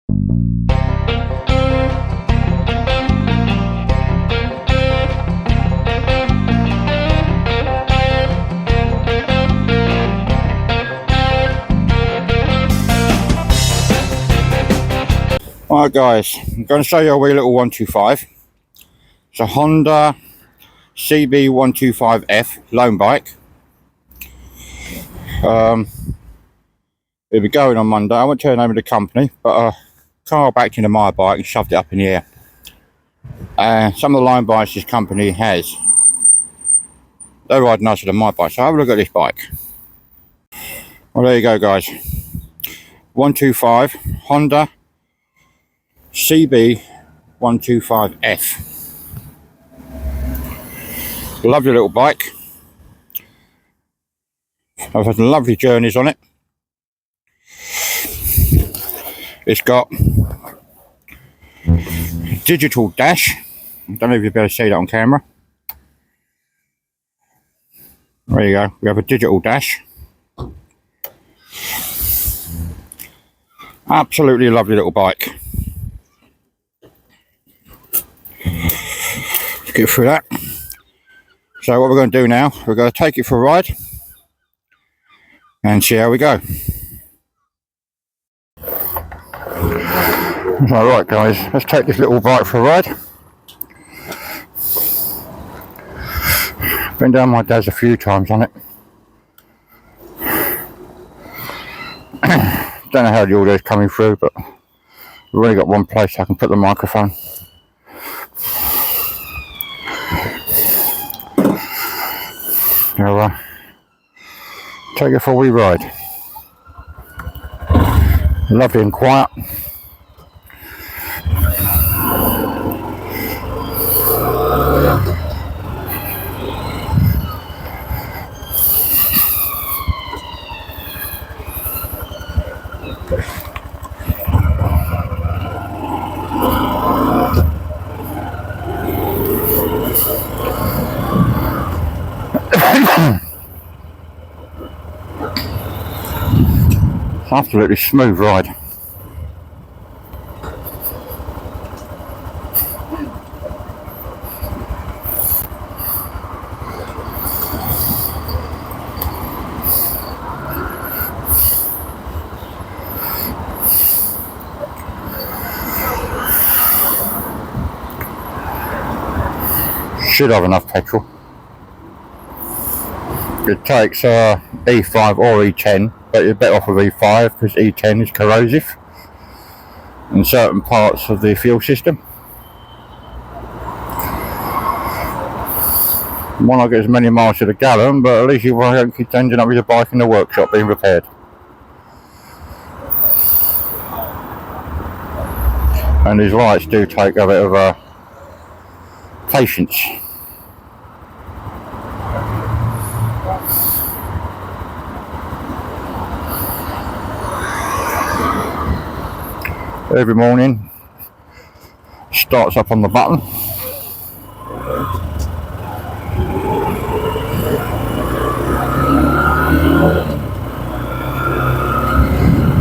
Alright guys, I'm going to show you a wee little 125. It's a Honda CB125F loan bike. It'll be going on Monday. I won't tell you the name of the company, but a car backed into my bike and shoved it up in the air. Some of the loan bikes this company has, they ride nicer than my bike, so have a look at this bike. Well, there you go guys, 125 Honda CB125F. Lovely little bike. I've had some lovely journeys on it. It's got a digital dash. I don't know if you'll be able to see that on camera. There you go, we have a digital dash. Absolutely lovely little bike. Let's get through that. So what we're going to do now, we're going to take it for a ride and see how we go. Alright guys, let's take this little bike for a ride. Been down my dad's a few times on it. Don't know how the audio is coming through, but we've only got one place I can put the microphone. So, take it for a wee ride. Lovely and quiet. Absolutely smooth ride. Should have enough petrol. It takes E5 or E10, but you're better off with E5 because E10 is corrosive in certain parts of the fuel system. Might not get as many miles to the gallon, but at least you won't keep ending up with your bike in the workshop being repaired. And these lights do take a bit of patience. Every morning starts up on the button.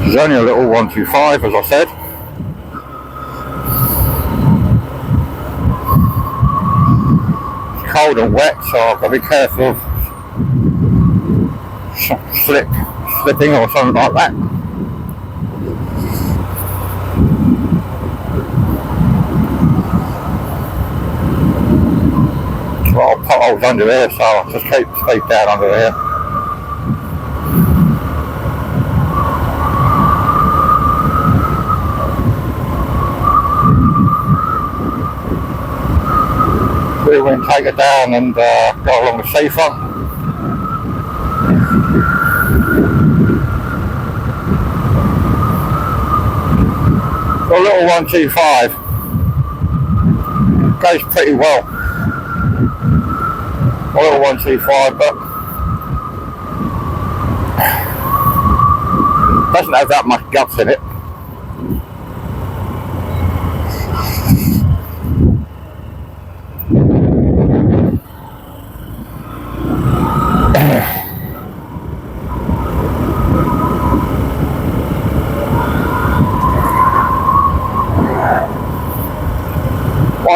It's only a little 125, as I said. It's cold and wet, so I've got to be careful of slipping or something like that. Well, potholes under there, so I'll just keep speed down under there. We're going to take it down and go along the seafront. A little 125 goes pretty well. A little 125, but doesn't have that much guts in it.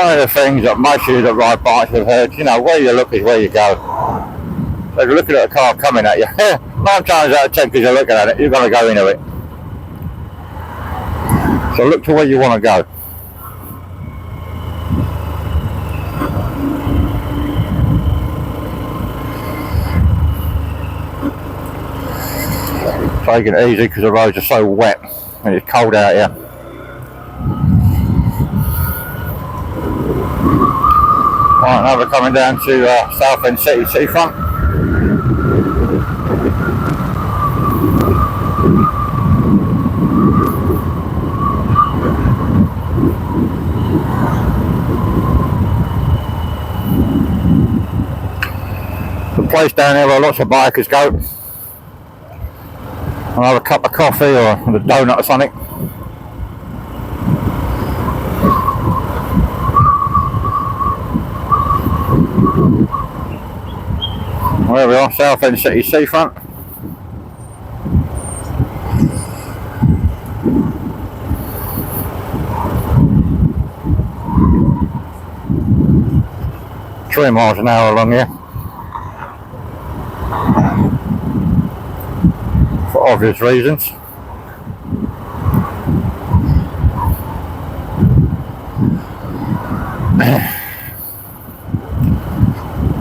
one of the things that most of you that ride bikes have heard, you know, where you look is where you go. So if you're looking at a car coming at you, 9 times out of 10 because you're looking at it, you're going to go into it. So look to where you want to go. Taking it easy because the roads are so wet and it's cold out here. Right, now we're coming down to Southend City seafront. The place down here where lots of bikers go. I'll have a cup of coffee or a donut or something. There we are, Southend City seafront. Three miles an hour along here. For obvious reasons.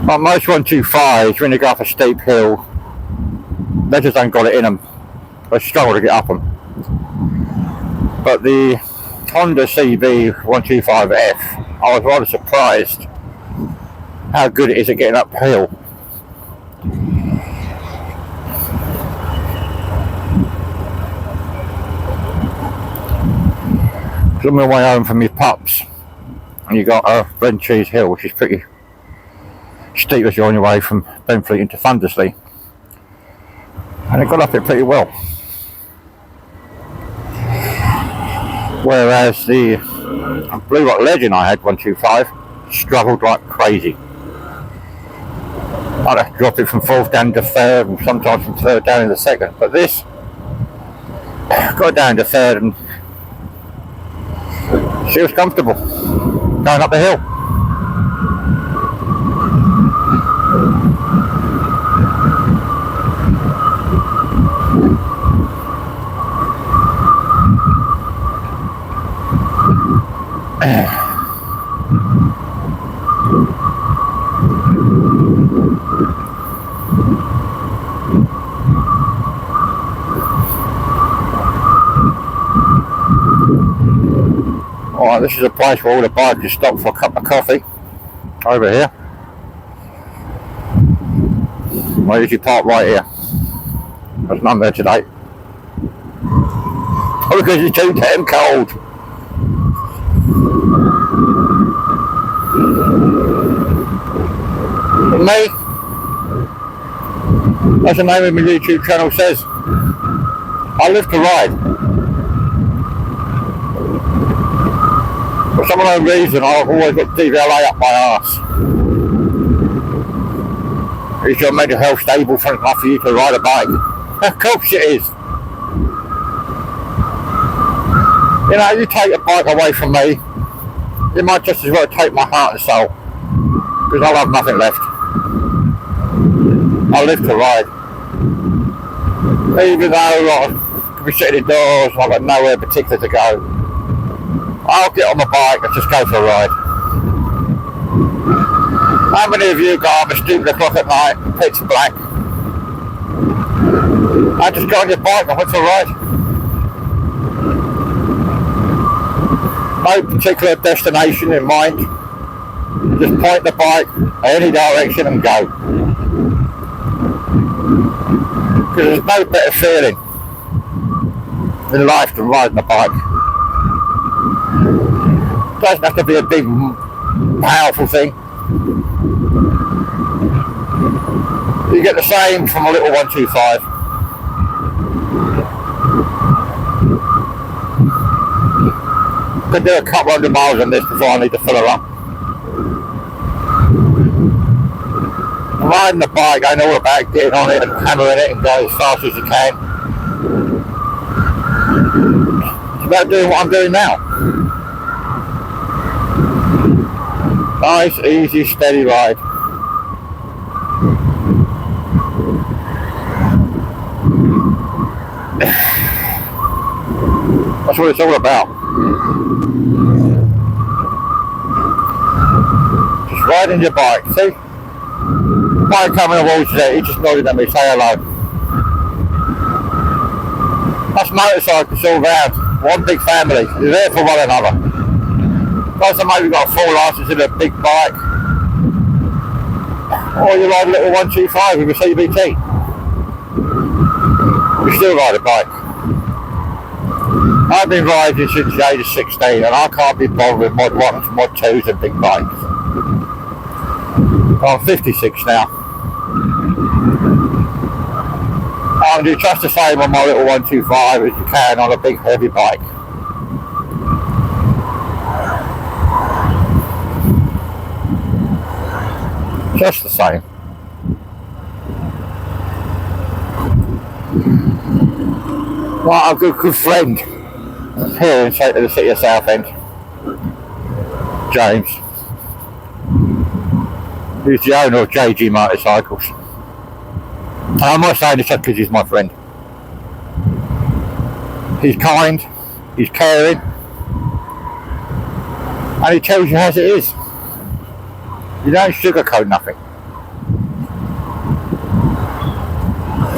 Like most 125s, when you go up a steep hill, they just ain't got it in them. They struggle to get up them. But the Honda CB 125F, I was rather surprised how good it is at getting uphill. On my way home from my pups, and you got Wrencheese Hill, which is pretty steep as you're on your way from Benfleet into Thundersley, and it got up it pretty well. Whereas the Blue Rock Legend I had 125 struggled like crazy. I'd have to drop it from 4th down to 3rd, and sometimes from 3rd down to 2nd. But this got down to 3rd and she was comfortable going up the hill. Alright, this is a place where all the bikers stop for a cup of coffee. Over here. I usually park right here. There's none there today. Oh, because it's too damn cold. For me, as the name of my YouTube channel says, I live to ride. For some unknown reason, I've always got DVLA up my arse. Is your mental health stable enough for you to ride a bike? Of course it is. You know, you take a bike away from me, you might just as well take my heart and soul, because I'll have nothing left. I live to ride. Even though I could be sitting indoors and I've got nowhere particular to go, I'll get on my bike and just go for a ride. How many of you got up at stupid o'clock at night, pitch black? I just got on your bike and went for a ride. No particular destination in mind. Just point the bike in any direction and go. Because there's no better feeling in life than riding a bike. It doesn't have to be a big, powerful thing. You get the same from a little 125. Could do a couple 100 miles on this before I need to fill her up. Riding the bike, I know all about getting on it and hammering it and go as fast as you can. It's about doing what I'm doing now. Nice, easy, steady ride. That's what it's all about. Just riding your bike. See? Bike coming towards you there, he just nodded at me, say hello. That's motorcycles all round. One big family. You're there for one another. Doesn't matter if you've got a full license in a big bike. Or you ride a little 125 with a CVT. You still ride a bike. I've been riding since the age of 16 and I can't be bothered with mod 1s, mod 2s and big bikes. I'm 56 now. I can do just the same on my little 125 as you can on a big heavy bike. Just the same. Right, I've got a good friend here in the city of Southend, James. He's the owner of JG Motorcycles. And I'm not saying this just because he's my friend. He's kind, he's caring, and he tells you as it is. You don't sugarcoat nothing.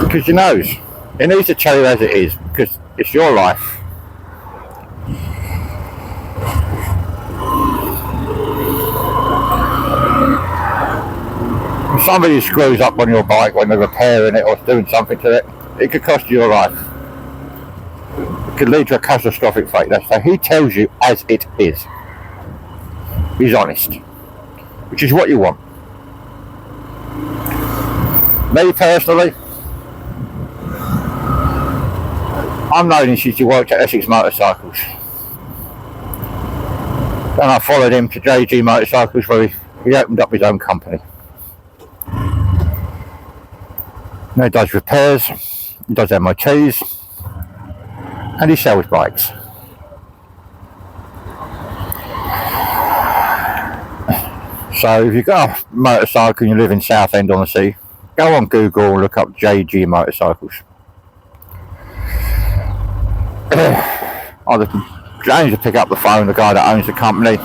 Because he knows. He needs to tell you as it is, because it's your life. If somebody screws up on your bike when they're repairing it or doing something to it, it could cost you your life. It could lead to a catastrophic fate. So he tells you as it is. He's honest. Which is what you want. Me personally, I've known him since he worked at Essex Motorcycles. Then I followed him to JG Motorcycles where he opened up his own company. Now he does repairs, he does MOTs, and he sells bikes. So if you've got a motorcycle and you live in Southend on the Sea, go on Google and look up JG Motorcycles. Either James will pick up the phone, the guy that owns the company,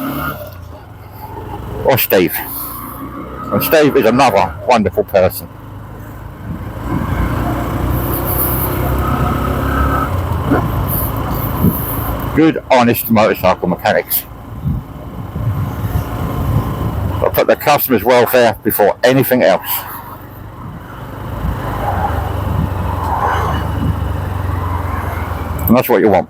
or Steve. And Steve is another wonderful person. Good, honest motorcycle mechanics. They'll put the customer's welfare before anything else. And that's what you want.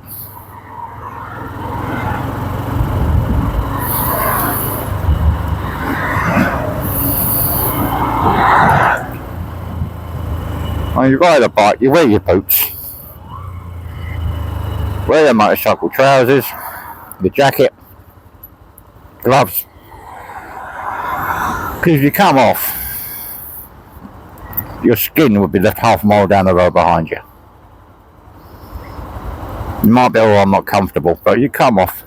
When you ride a bike, you wear your boots. Wear your motorcycle trousers, your jacket, gloves. Because if you come off, your skin would be left half a mile down the road behind you. You might be, oh, I'm not comfortable, but you come off,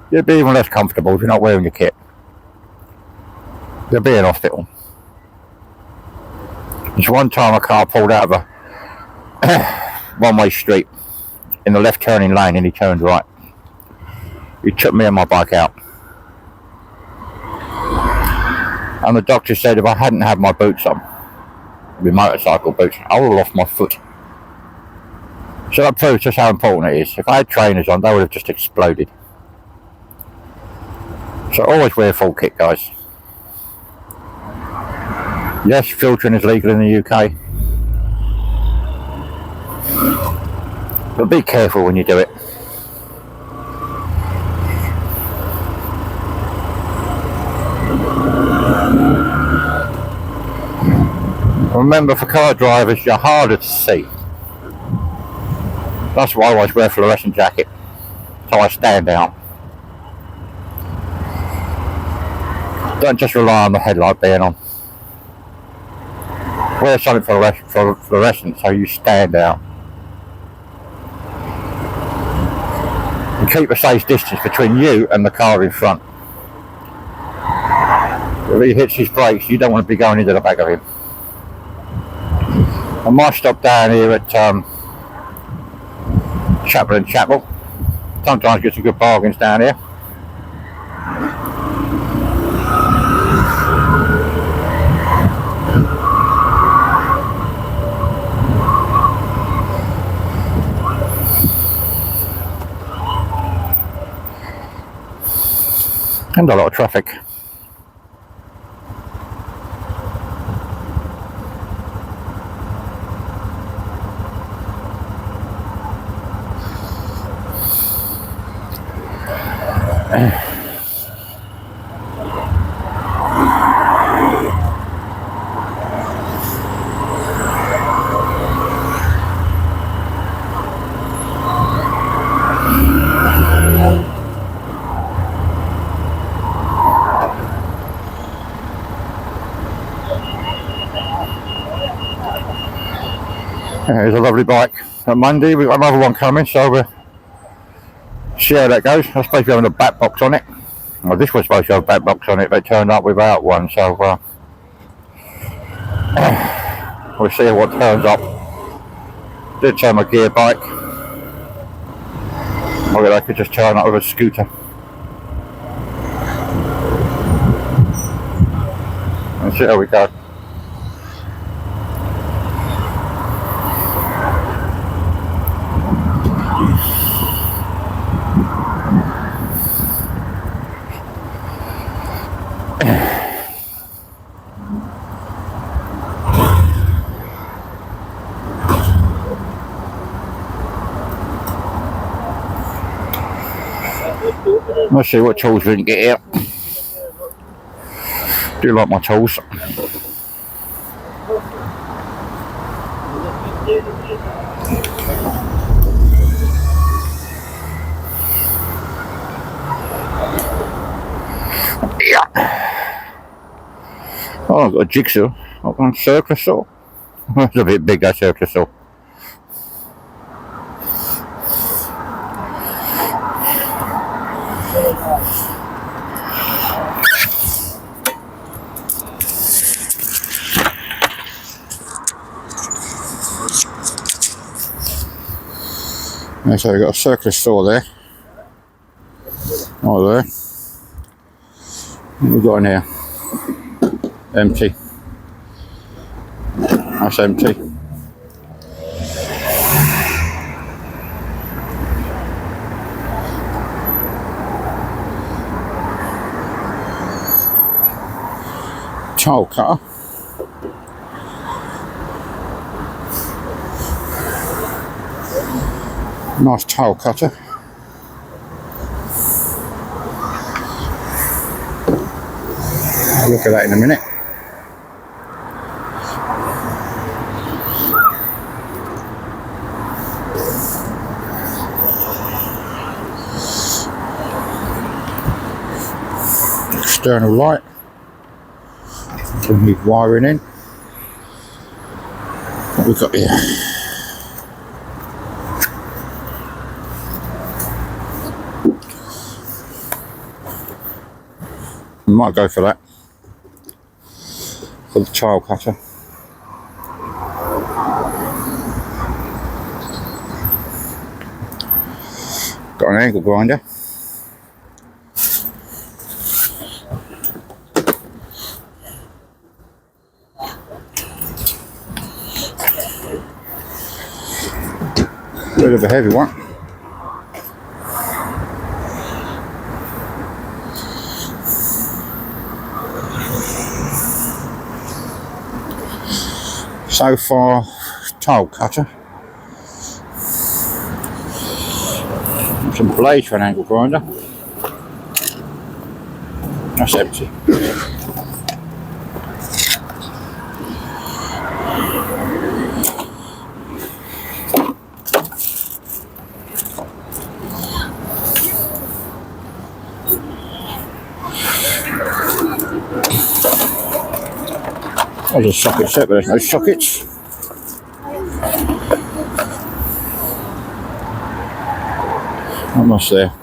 you'll be even less comfortable if you're not wearing your kit. You'll be in hospital. There's one time a car pulled out of a one-way street in the left turning lane and he turned right. He took me and my bike out. And the doctor said if I hadn't had my boots on, my motorcycle boots, I would have lost my foot. So that proves just how important it is. If I had trainers on, they would have just exploded. So always wear a full kit, guys. Yes, filtering is legal in the UK. But be careful when you do it. Remember, for car drivers, you're harder to see. That's why I always wear a fluorescent jacket, so I stand out. Don't just rely on the headlight being on. Wear something fluorescent so you stand out. And keep a safe distance between you and the car in front. If he hits his brakes, you don't want to be going into the back of him. I might stop down here at Chapel and Chapel. Sometimes get some good bargains down here. And a lot of traffic. There's a lovely bike. On Monday we've got another one coming, so we'll see how that goes. I suppose we're having a back box on it. Well, this was supposed to have a back box on it, but turned up without one, so we'll see what turns up. Did turn my gear bike. Maybe I could just turn up with a scooter. And see how we go. Let's see what tools we can get here. Do like my tools. Yeah. Oh, I've got a jigsaw. I've got a circular saw. It's a bit big, that circular saw. So we've got a circular saw there. Oh, there. What have we got in here? Empty. That's empty. Tile cutter. Nice tile cutter. Look at that in a minute. External light. Can leave wiring in. What we've got here? Might go for that. For the tile cutter. Got an angle grinder. Bit of a heavy one. So far, tile cutter. Some blades for an angle grinder. That's empty. There's a socket set, but there's no sockets. Not much there.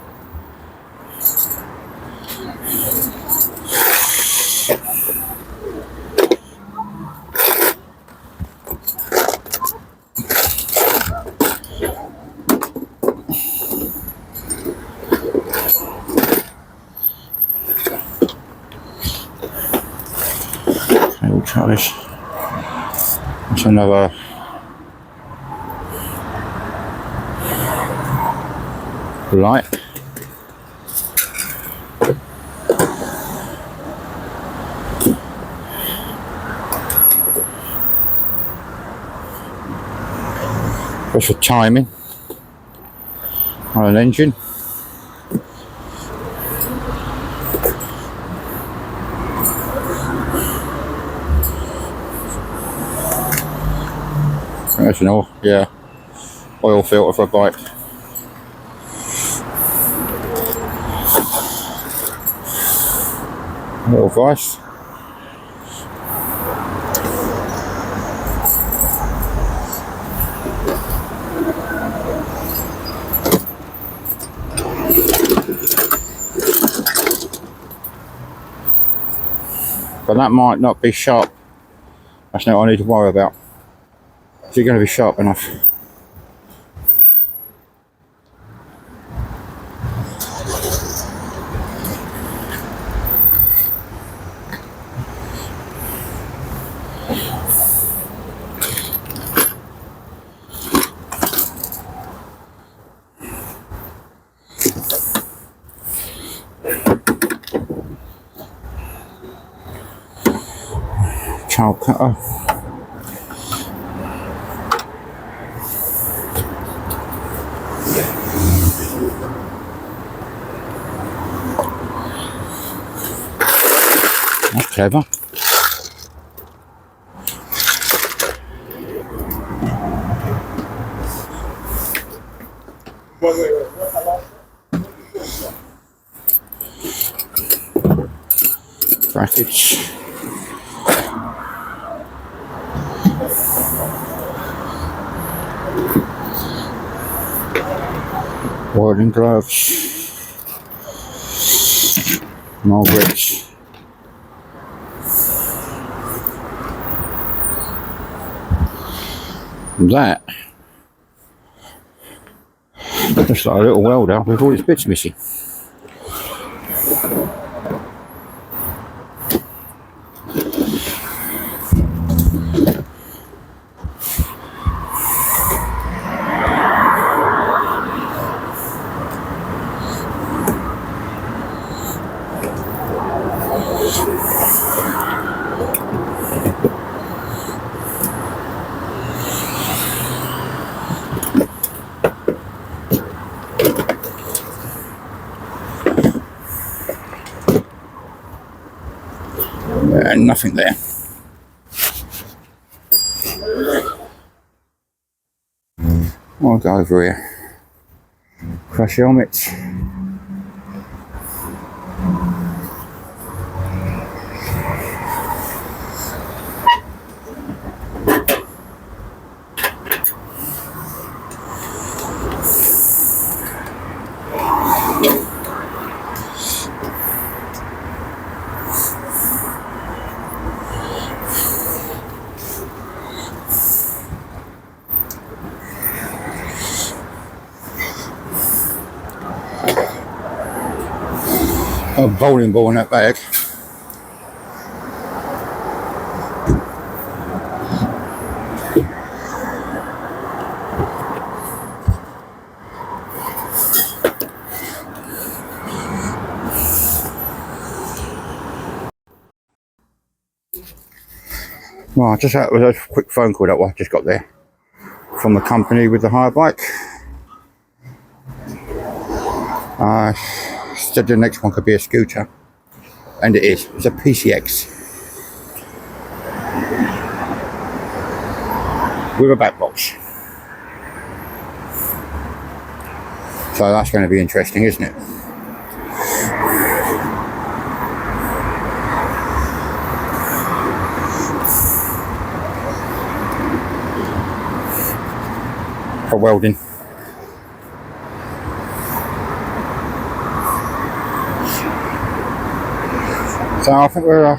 That's another light. That's for timing on an engine. That's an oil, yeah, oil filter for a bike. Little vice. But that might not be sharp. That's not what I need to worry about. Is it going to be sharp enough? Child cutter. That's clever. Brackets. Welding gloves. More bricks. That just like a little welder with all its bits missing. And nothing there. I'll go over here. Crash helmets. A bowling ball in that bag. Well, that was a quick phone call that I just got there from the company with the hire bike. Said the next one could be a scooter, and it is. It's a PCX with a back box. So that's going to be interesting, isn't it? For welding. So I think we'll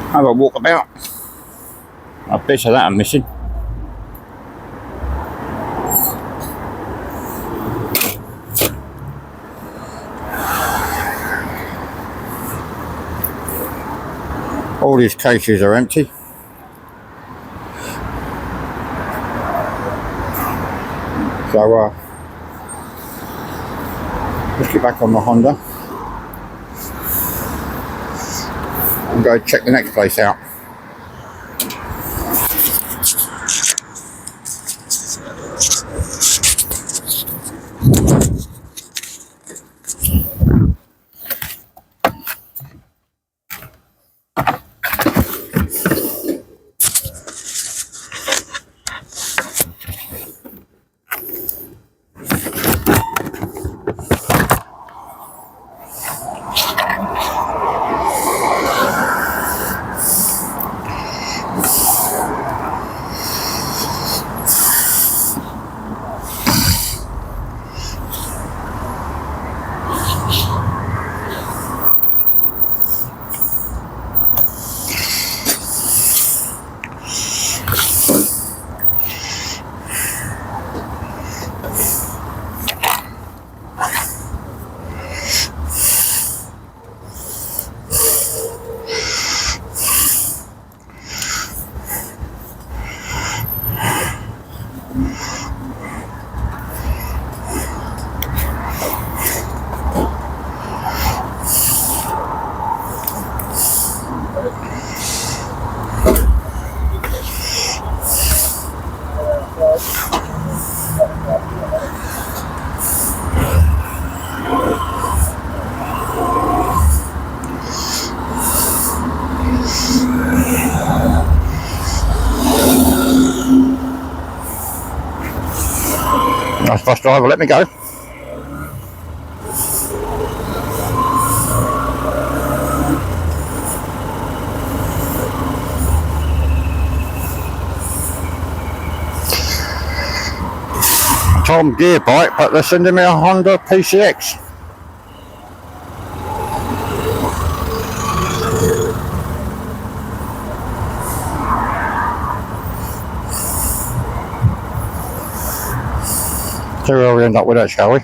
have a walk about. A bit of that I'm missing. All these cases are empty. So let's get back on the Honda and go check the next place out. Nice bus driver, let me go. Tom gear bike, but they're sending me a Honda PCX. See where we end up with that, shall we?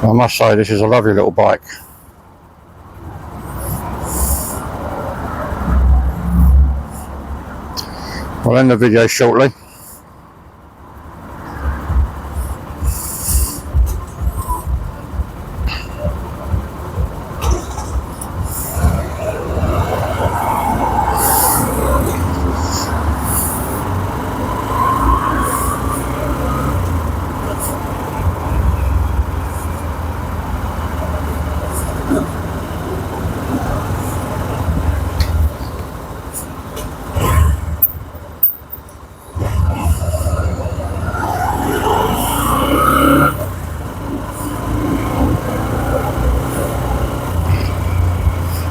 I must say this is a lovely little bike. I'll end the video shortly.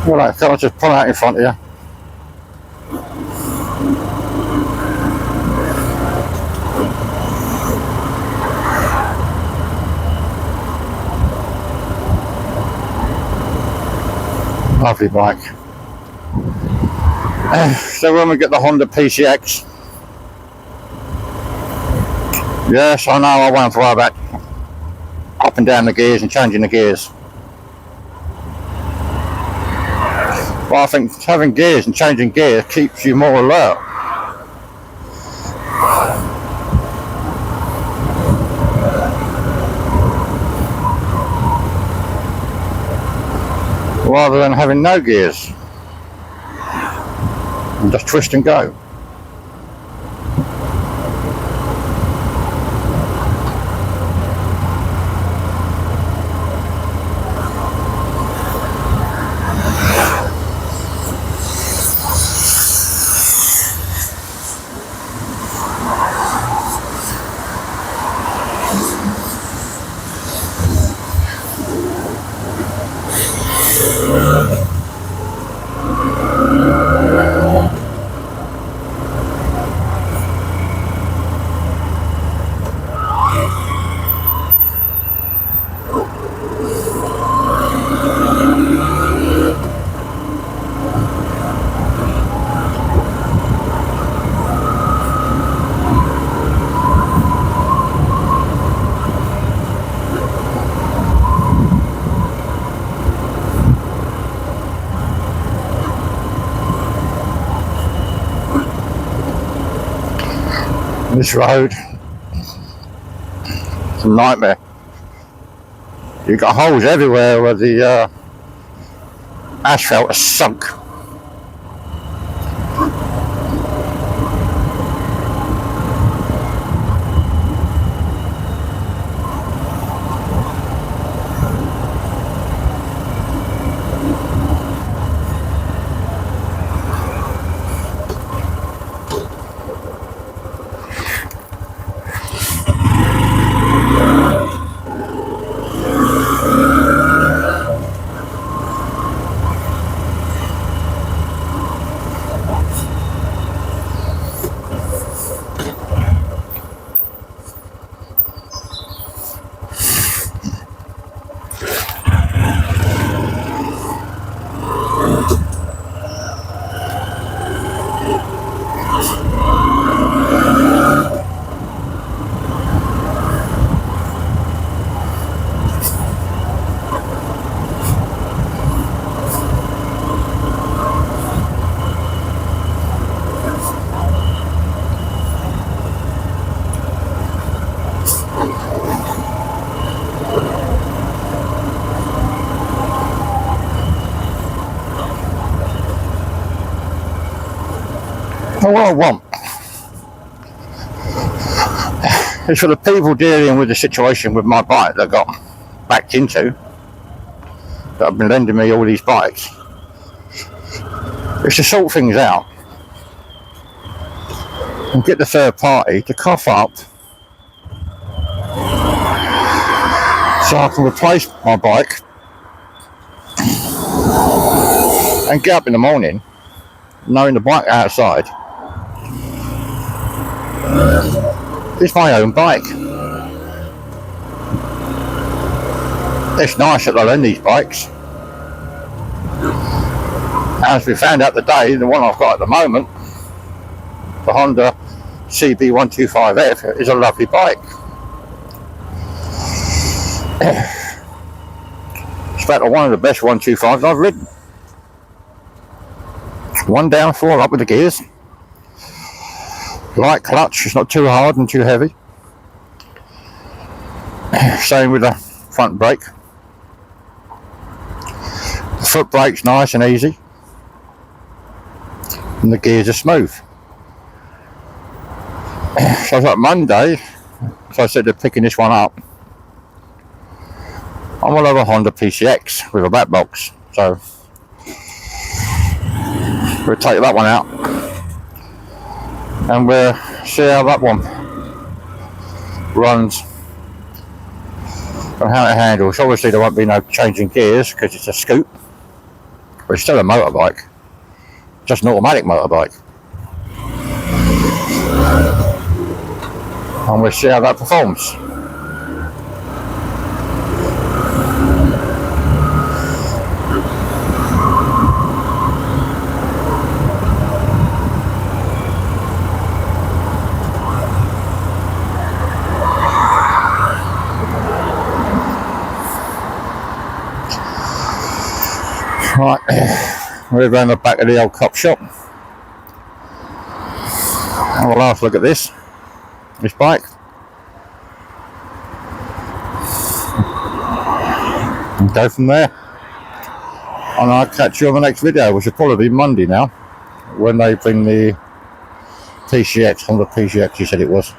Well, can I just pull out in front of you? Lovely bike. So when we get the Honda PCX, yes, I know I won't worry about up and down the gears and changing the gears. Well, I think having gears and changing gears keeps you more alert. Rather than having no gears and just twist and go. This road, it's a nightmare. You've got holes everywhere where the asphalt is sunk. What I want is for the people dealing with the situation with my bike that got backed into, that have been lending me all these bikes, is to sort things out and get the third party to cough up so I can replace my bike and get up in the morning knowing the bike outside is my own bike. It's nice that they lend these bikes. As we found out today, the one I've got at the moment, the Honda CB125F, is a lovely bike. It's about one of the best 125s I've ridden. One down, four up with the gears. Light clutch, it's not too hard and too heavy. Same with the front brake. The foot brake's nice and easy. And the gears are smooth. So I thought Monday, as I said, they're picking this one up. I'm going to have a Honda PCX with a back box. So we'll take that one out. And we'll see how that one runs and how it handles. Obviously there won't be no changing gears because it's a scoop, but it's still a motorbike, just an automatic motorbike. And we'll see how that performs. Right, we're around the back of the old cop shop. Have a last look at this bike. And go from there. And I'll catch you on the next video, which will probably be Monday now, when they bring the PCX, on the PCX you said it was.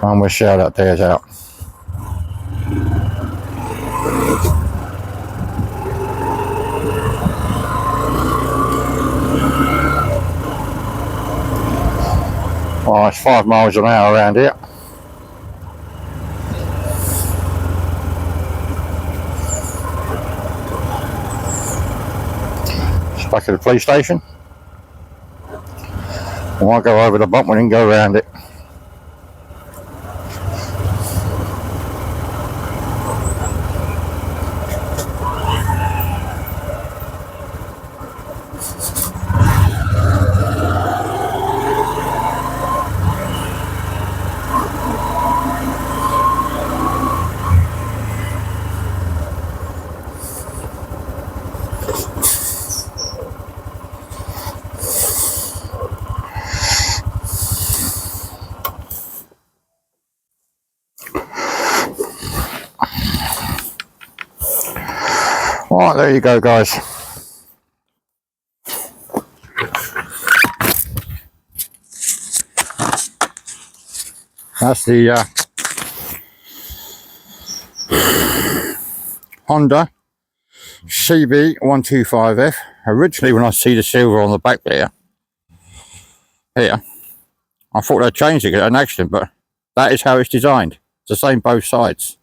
And we'll see how that tears out. Oh, it's 5 miles an hour around here. It's back at the police station. I might go over the bump and go around it. Right, there you go, guys. That's the Honda CB125F. Originally, when I see the silver on the back there, here, I thought they'd changed it, an accident, but that is how it's designed. It's the same both sides.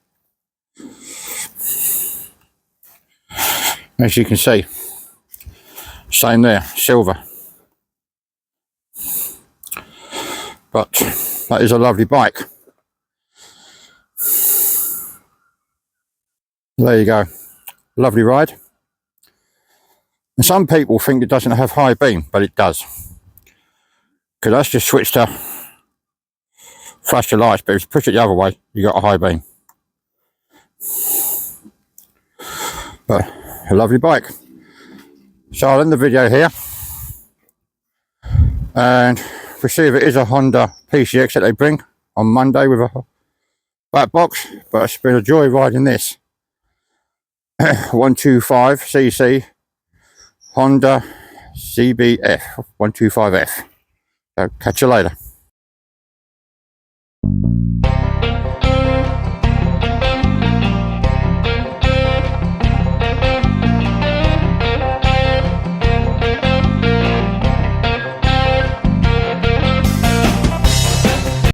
As you can see, same there, silver. But that is a lovely bike. There you go, lovely ride. And some people think it doesn't have high beam, but it does. Because that's just switched to flash the lights, but if you push it the other way, you got a high beam. But a lovely bike. So I'll end the video here. And we'll see if it is a Honda PCX that they bring on Monday with a back box. But it's been a joy riding this 125cc Honda CBF 125F. So catch you later.